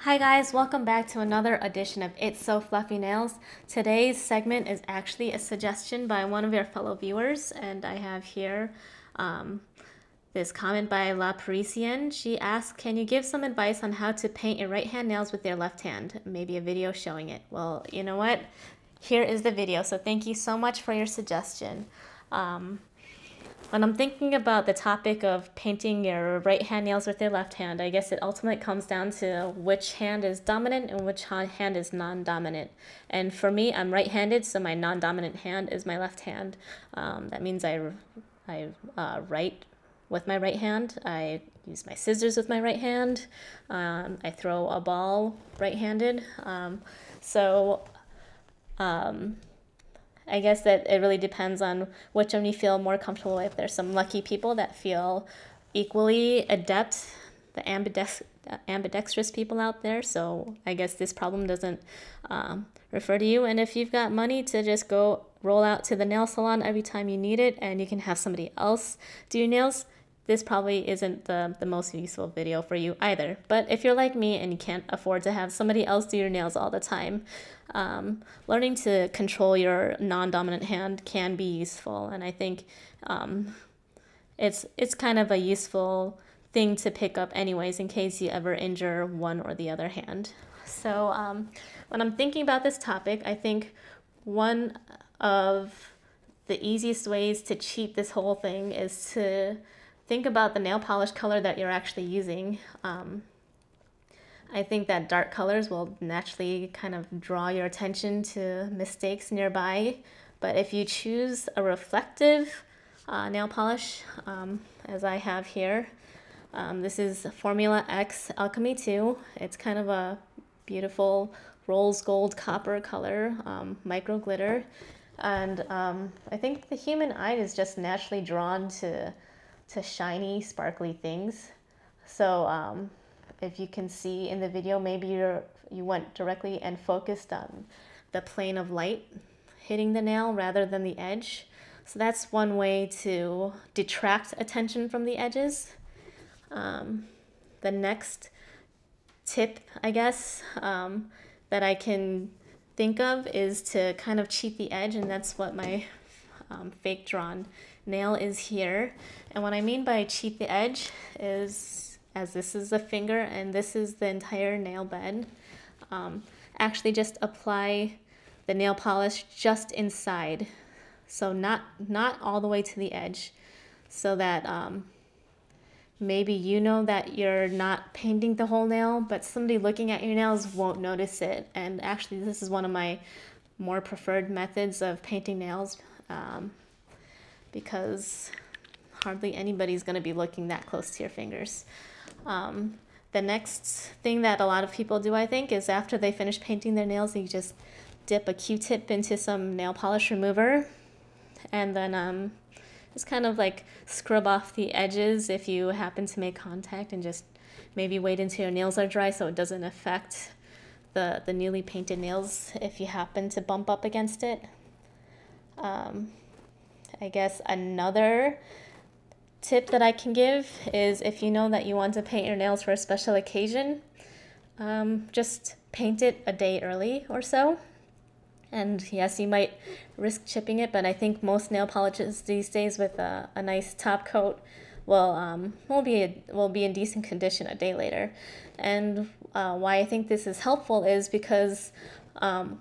Hi guys, welcome back to another edition of It's So Fluffy Nails. Today's segment is actually a suggestion by one of your fellow viewers, and I have here this comment by Parisienne. She asked, can you give some advice on how to paint your right hand nails with your left hand? Maybe a video showing it. Well, you know what? Here is the video, so thank you so much for your suggestion. When I'm thinking about the topic of painting your right hand nails with your left hand, I guess it ultimately comes down to which hand is dominant and which hand is non-dominant. And for me, I'm right-handed, so my non-dominant hand is my left hand. That means I write with my right hand. I use my scissors with my right hand. I throw a ball right-handed. I guess that it really depends on which one you feel more comfortable with. There's some lucky people that feel equally adept, the ambidextrous people out there. So I guess this problem doesn't refer to you. And if you've got money to just go roll out to the nail salon every time you need it and you can have somebody else do your nails, this probably isn't the most useful video for you either. But if you're like me and you can't afford to have somebody else do your nails all the time, learning to control your non-dominant hand can be useful. And I think it's kind of a useful thing to pick up anyways in case you ever injure one or the other hand. So when I'm thinking about this topic, I think one of the easiest ways to cheat this whole thing is to think about the nail polish color that you're actually using. I think that dark colors will naturally kind of draw your attention to mistakes nearby. But if you choose a reflective nail polish, as I have here, this is Formula X Alchemy 2. It's kind of a beautiful rose gold copper color, micro glitter. And I think the human eye is just naturally drawn to shiny, sparkly things. So if you can see in the video, maybe you went directly and focused on the plane of light hitting the nail rather than the edge. So that's one way to detract attention from the edges. The next tip, I guess, that I can think of is to kind of cheat the edge, and that's what my fake drawn nail is here. And what I mean by cheat the edge is, as this is the finger and this is the entire nail bed, actually just apply the nail polish just inside, so not all the way to the edge, so that maybe you know that you're not painting the whole nail, but somebody looking at your nails won't notice it. And actually this is one of my more preferred methods of painting nails, because hardly anybody's going to be looking that close to your fingers. The next thing that a lot of people do, I think, is after they finish painting their nails, you just dip a Q-tip into some nail polish remover, and then just kind of like scrub off the edges if you happen to make contact, and just maybe wait until your nails are dry so it doesn't affect the newly painted nails if you happen to bump up against it. I guess another tip that I can give is, if you know that you want to paint your nails for a special occasion, just paint it a day early or so. And yes, you might risk chipping it, but I think most nail polishes these days with a nice top coat will be in decent condition a day later. And why I think this is helpful is because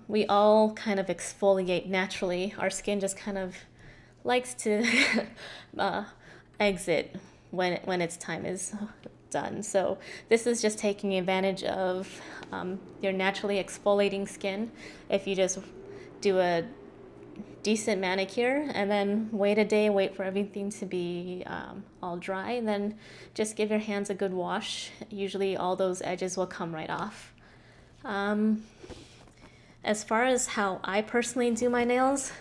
we all kind of exfoliate naturally. Our skin just kind of likes to exit when its time is done. So this is just taking advantage of your naturally exfoliating skin. If you just do a decent manicure and then wait a day, wait for everything to be all dry, and then just give your hands a good wash, usually all those edges will come right off. As far as how I personally do my nails,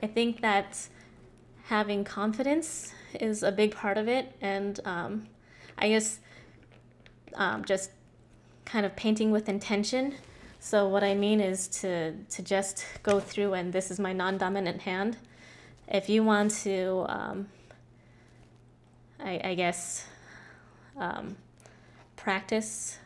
I think that having confidence is a big part of it, and I guess just kind of painting with intention. So what I mean is to just go through, and this is my non-dominant hand. If you want to, I guess, practice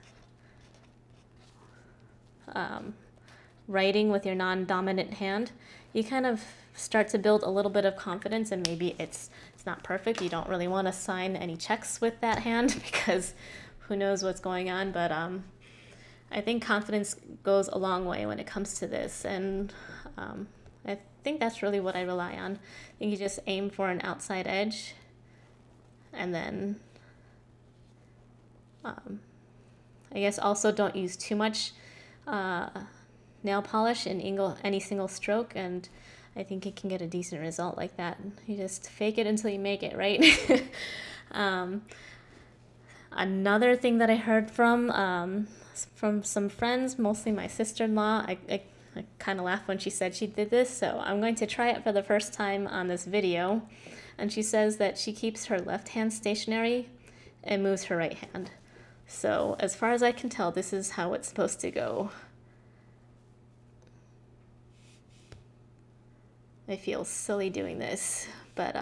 writing with your non-dominant hand, you kind of start to build a little bit of confidence, and maybe it's not perfect. You don't really want to sign any checks with that hand because who knows what's going on, but I think confidence goes a long way when it comes to this, and I think that's really what I rely on. I think you just aim for an outside edge, and then I guess also don't use too much nail polish in any single stroke, and I think you can get a decent result like that. You just fake it until you make it, right? Another thing that I heard from some friends, mostly my sister-in-law, I kind of laughed when she said she did this, so I'm going to try it for the first time on this video. And she says that she keeps her left hand stationary and moves her right hand. So as far as I can tell, this is how it's supposed to go. I feel silly doing this, but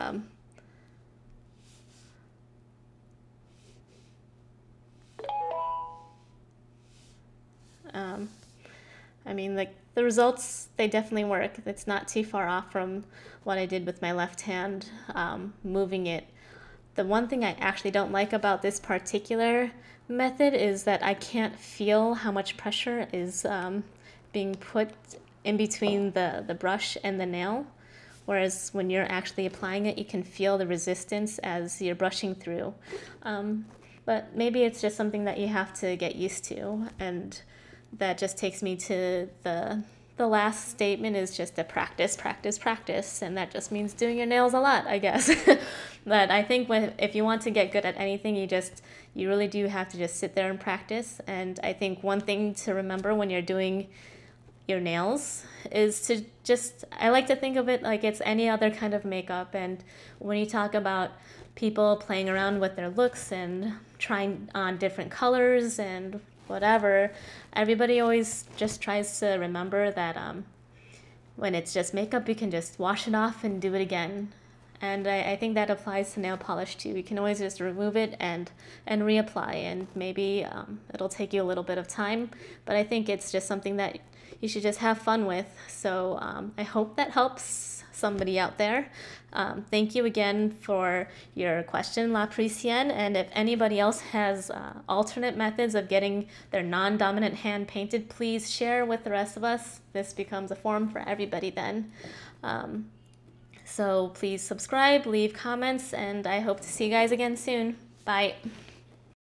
I mean, like, the results, they definitely work. It's not too far off from what I did with my left hand, moving it. The one thing I actually don't like about this particular method is that I can't feel how much pressure is being put in between the brush and the nail. Whereas when you're actually applying it, you can feel the resistance as you're brushing through. But maybe it's just something that you have to get used to, and that just takes me to the last statement is just to practice, practice, practice, and that just means doing your nails a lot, I guess. But I think if you want to get good at anything, you really do have to just sit there and practice. And I think one thing to remember when you're doing your nails is to I like to think of it like it's any other kind of makeup. And when you talk about people playing around with their looks and trying on different colors and whatever, everybody always just tries to remember that when it's just makeup, you can just wash it off and do it again. And I think that applies to nail polish too. You can always just remove it and reapply, and maybe it'll take you a little bit of time, but I think it's just something that you should just have fun with. So I hope that helps somebody out there. Thank you again for your question, La Parisienne, and if anybody else has alternate methods of getting their non-dominant hand painted, please share with the rest of us. This becomes a forum for everybody then. So please subscribe, leave comments, and I hope to see you guys again soon. Bye.